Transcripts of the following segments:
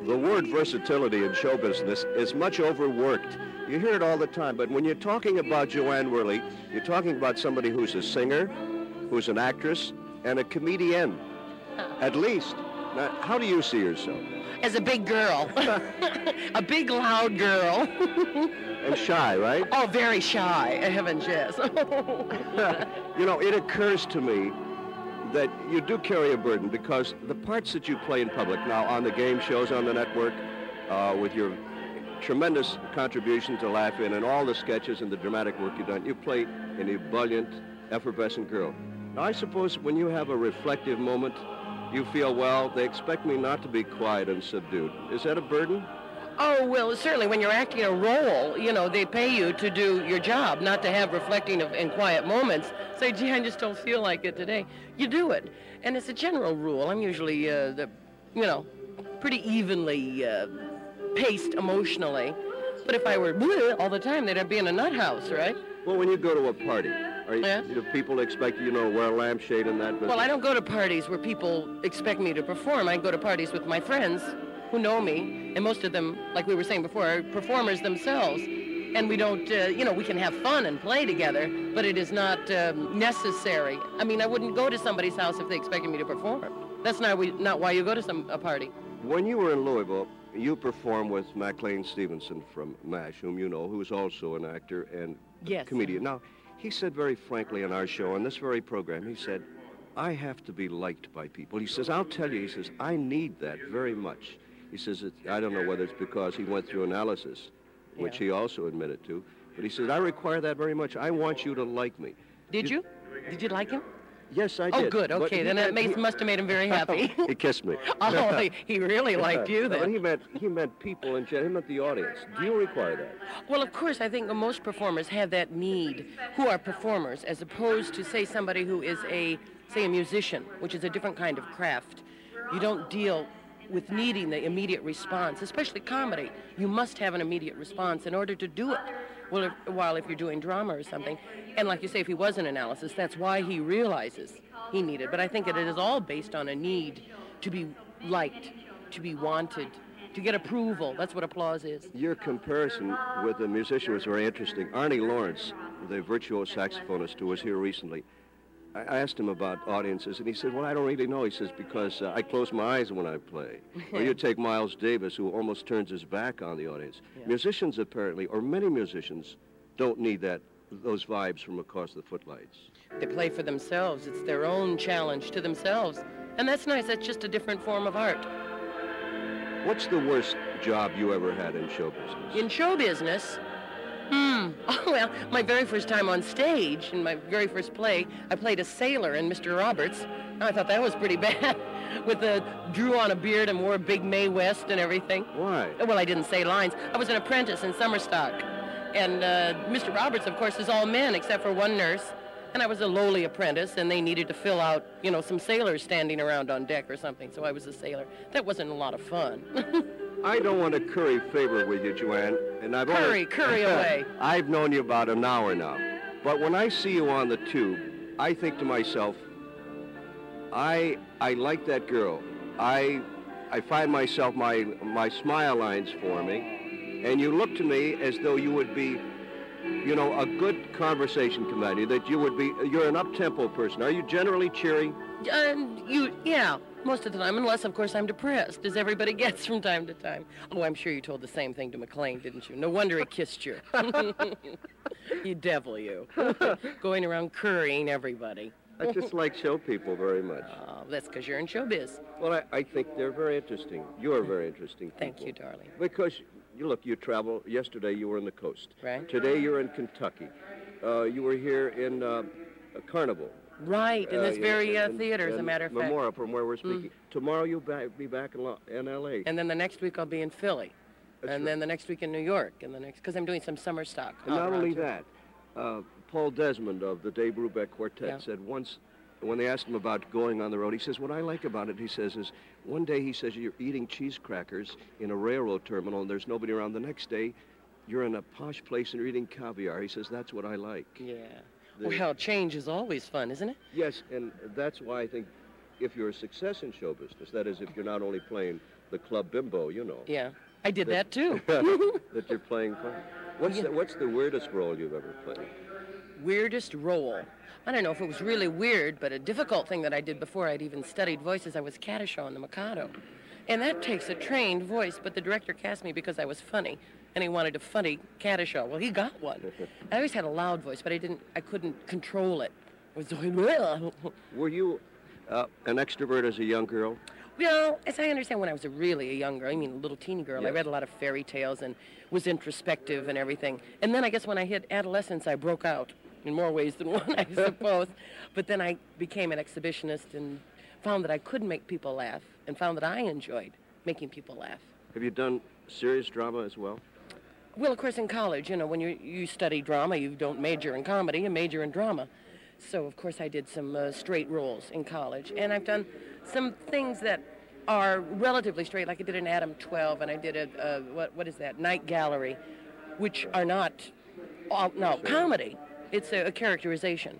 The word versatility in show business is much overworked. You hear it all the time, but when you're talking about JoAnne Worley, you're talking about somebody who's a singer, who's an actress, and a comedienne, at least. Now, how do you see yourself? As a big girl. A big, loud girl. And shy, right? Oh, very shy. Heavens, yes. You know, it occurs to me that you do carry a burden because the parts that you play in public, now on the game shows on the network, with your tremendous contribution to Laugh In and all the sketches and the dramatic work you've done, you play an ebullient, effervescent girl. Now, I suppose when you have a reflective moment, you feel, well, they expect me not to be quiet and subdued. Is that a burden? Oh, well, certainly when you're acting a role, you know, they pay you to do your job, not to have reflecting and quiet moments. Say, gee, I just don't feel like it today. You do it. And it's a general rule. I'm usually, pretty evenly paced emotionally. But if I were all the time, then I'd be in a nut house, right? Well, when you go to a party, do people expect you to wear a lampshade and that business? Well, I don't go to parties where people expect me to perform. I go to parties with my friends who know me, and most of them, like we were saying before, are performers themselves. And we don't, we can have fun and play together, but it is not necessary. I mean, I wouldn't go to somebody's house if they expected me to perform. That's not why you go to a party. When you were in Louisville, you performed with McLean Stevenson from MASH, whom you know, who's also an actor and comedian. Now, he said very frankly on our show, on this very program, he said, I have to be liked by people. He says, I'll tell you, he says, I need that very much. He says, I don't know whether it's because he went through analysis, which he also admitted to, but he said, I require that very much. I want you to like me. Did you? Did you like him? Yes, I did. Oh, good. Okay, then that must have made him very happy. He kissed me. Oh, he really liked you then. But he meant people in general. He meant the audience. Do you require that? Well, of course, I think most performers have that need, who are performers, as opposed to, say, somebody who is a musician, which is a different kind of craft. You don't deal with needing the immediate response, especially comedy. You must have an immediate response in order to do it. Well, while if you're doing drama or something, and like you say, if he was in analysis, that's why he realizes he needed. But I think that it is all based on a need to be liked, to be wanted, to get approval. That's what applause is. Your comparison with a musician was very interesting. Arnie Lawrence, the virtuoso saxophonist who was here recently, I asked him about audiences, and he said, well, I don't really know. He says, because I close my eyes when I play. Or you take Miles Davis, who almost turns his back on the audience. Yeah. Musicians, apparently, or many musicians, don't need those vibes from across the footlights. They play for themselves. It's their own challenge to themselves. And that's nice. That's just a different form of art. What's the worst job you ever had in show business? In show business? Oh, well, my very first time on stage, in my very first play, I played a sailor in Mr. Roberts. I thought that was pretty bad. Drew on a beard and wore a big Mae West and everything. Why? Well, I didn't say lines. I was an apprentice in summer stock. And Mr. Roberts, of course, is all men except for one nurse. And I was a lowly apprentice, and they needed to fill out, some sailors standing around on deck or something, so I was a sailor. That wasn't a lot of fun. I don't want to curry favor with you, JoAnne, and curry away. I've known you about an hour now, but when I see you on the tube, I think to myself, I like that girl. I find myself, my smile lines forming, and you look to me as though you would be, a good conversation companion, that you're an up-tempo person. Are you generally cheery? Yeah, most of the time, unless, of course, I'm depressed, as everybody gets from time to time. Oh, I'm sure you told the same thing to McLean, didn't you? No wonder he kissed you. You devil, you. Going around currying everybody. I just like show people very much. Oh, that's because you're in showbiz. Well, I think they're very interesting. You're very interesting people. Thank you, darling. Because, you travel. Yesterday you were in the coast. Right. Today you're in Kentucky. You were here in Carnival. Right, in this very theater, as a matter of fact. Memorial, from where we're speaking. Tomorrow you'll be back in L.A. And then the next week I'll be in Philly. Then the next week in New York. Because I'm doing some summer stock. And not only that, Paul Desmond of the Dave Brubeck Quartet said once, when they asked him about going on the road, he says, what I like about it, he says, is one day, he says, you're eating cheese crackers in a railroad terminal and there's nobody around. The next day, you're in a posh place and you're eating caviar. He says, that's what I like. Yeah. Well, change is always fun, isn't it? Yes, and that's why I think if you're a success in show business, that is, if you're not only playing the club bimbo, you know. Yeah, I did that too. That you're playing fun. What's the weirdest role you've ever played? Weirdest role? I don't know if it was really weird, but a difficult thing that I did before I'd even studied voices, I was Caddyshaw in The Mikado. And that takes a trained voice, but the director cast me because I was funny, and he wanted a funny Caddyshaw. Well, he got one. I always had a loud voice, but I couldn't control it. It was going, well. Were you an extrovert as a young girl? Well, as I understand, when I was really a young girl, I mean a little teeny girl, Yes. I read a lot of fairy tales and was introspective and everything. And then I guess when I hit adolescence, I broke out in more ways than one, I suppose. But then I became an exhibitionist and found that I could make people laugh and found that I enjoyed making people laugh. Have you done serious drama as well? Well, of course, in college, you know, when you study drama, you don't major in comedy, you major in drama. So, of course, I did some straight roles in college. And I've done some things that are relatively straight, like I did an Adam 12, and I did a, what is that, Night Gallery, which are not, comedy. It's a characterization.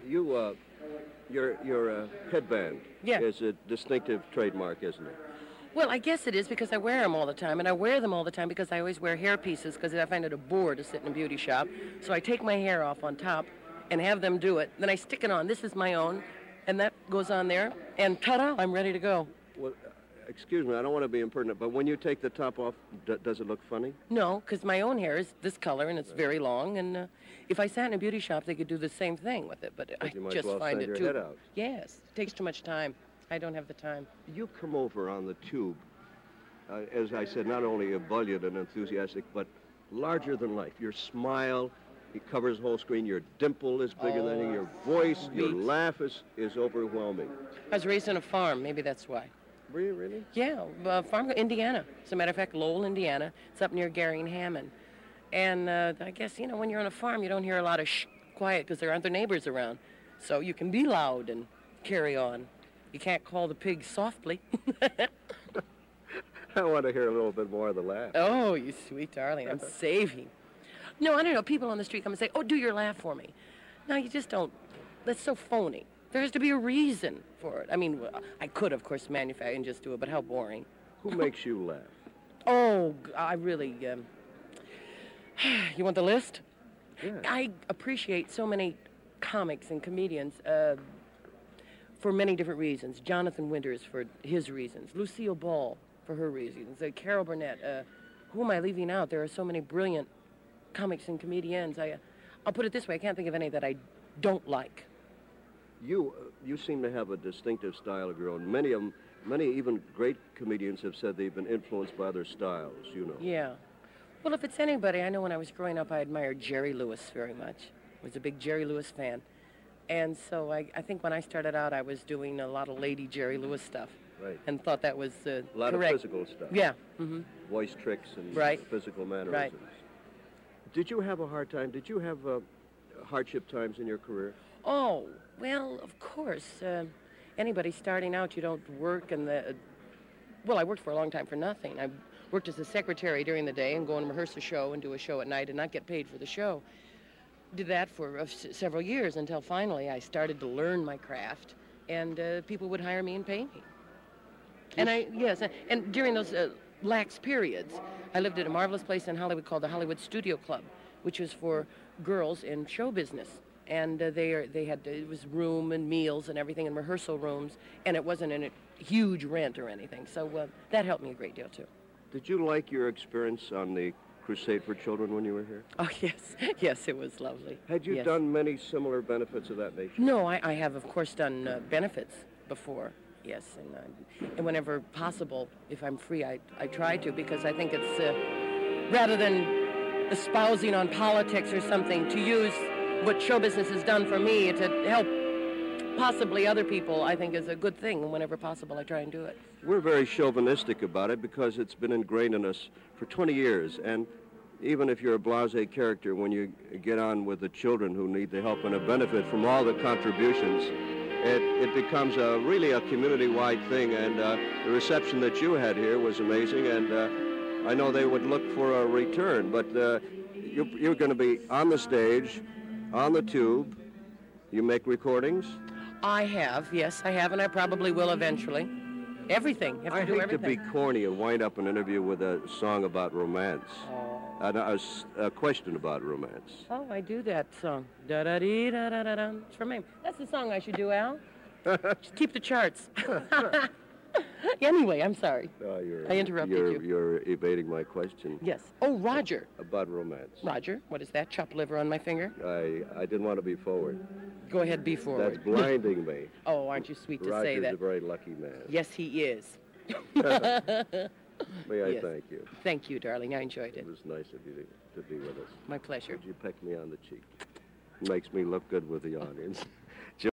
Your headband is a distinctive trademark, isn't it? Well, I guess it is because I wear them all the time, and I wear them all the time because I always wear hair pieces because I find it a bore to sit in a beauty shop. So I take my hair off on top and have them do it. Then I stick it on. This is my own, and that goes on there, and ta-da, I'm ready to go. Well, excuse me, I don't want to be impertinent, but when you take the top off, does it look funny? No, because my own hair is this color, and it's very long, and if I sat in a beauty shop, they could do the same thing with it, but I You might just well find send it your too... head out. Yes, it takes too much time. I don't have the time. You come over on the tube, as I said, not only ebullient and enthusiastic, but larger than life. Your smile, it covers the whole screen. Your dimple is bigger than anything. Your voice, your laugh is overwhelming. I was raised on a farm. Maybe that's why. Were you really? Yeah, farm, Indiana. As a matter of fact, Lowell, Indiana. It's up near Gary and Hammond. And I guess, you know, when you're on a farm, you don't hear a lot of quiet because there aren't their neighbors around. So you can be loud and carry on. You can't call the pigs softly. I want to hear a little bit more of the laugh. Oh, you sweet darling. I'm saving. No, I don't know. People on the street come and say, oh, do your laugh for me. No, you just don't. That's so phony. There has to be a reason for it. I mean, I could, of course, manufacture and just do it, but how boring. Who makes you laugh? Oh, I really... You want the list? Yeah. I appreciate so many comics and comedians for many different reasons. Jonathan Winters for his reasons. Lucille Ball for her reasons. Carol Burnett. Who am I leaving out? There are so many brilliant comics and comedians. I'll put it this way. I can't think of any that I don't like. You seem to have a distinctive style of your own. Many of them, many even great comedians have said they've been influenced by other styles, you know. Yeah. Well, if it's anybody, I know when I was growing up, I admired Jerry Lewis very much. I was a big Jerry Lewis fan. And so I think when I started out, I was doing a lot of Lady Jerry Lewis stuff. Right. And thought that was a lot correct. of physical stuff. Yeah. Mm-hmm. Voice tricks and physical mannerisms. Right. Did you have a hard time? Did you have hardship times in your career? Oh, well, of course. Anybody starting out, you don't work and well, I worked for a long time for nothing. I worked as a secretary during the day and go and rehearse a show and do a show at night and not get paid for the show. Did that for several years until finally I started to learn my craft and people would hire me and pay me. And and during those lax periods, I lived at a marvelous place in Hollywood called the Hollywood Studio Club, which was for girls in show business. And it was room and meals and everything and rehearsal rooms, and it wasn't in a huge rent or anything. So that helped me a great deal, too. Did you like your experience on the Crusade for Children when you were here? Oh, yes. Yes, it was lovely. Had you done many similar benefits of that nature? No, I have, of course, done benefits before, yes. And whenever possible, if I'm free, I try to, because I think it's, rather than espousing on politics or something, to use what show business has done for me to help possibly other people, I think is a good thing. And whenever possible, I try and do it. We're very chauvinistic about it because it's been ingrained in us for 20 years. And even if you're a blasé character, when you get on with the children who need the help and a benefit from all the contributions, it becomes really a community-wide thing. And the reception that you had here was amazing. And I know they would look for a return. But you're going to be on the stage, on the tube. You make recordings? I have, yes, I have, and I probably will eventually. Everything. You have to I do hate everything. to be corny and wind up an interview with a song about romance. A question about romance. Oh, I do that song. Da-da-dee-da-da-da-da. It's from me. That's the song I should do, Al. Just keep the charts. Anyway, I'm sorry. I interrupted you. You're evading my question. Yes. Oh, Roger. About romance. Roger, what is that? Chopped liver on my finger? I didn't want to be forward. Go ahead, be forward. That's blinding me. Oh, aren't you sweet to say that? Roger's a very lucky man. Yes, he is. May I thank you? Thank you, darling. I enjoyed it. It was nice of you to be with us. My pleasure. Would you peck me on the cheek? Makes me look good with the audience.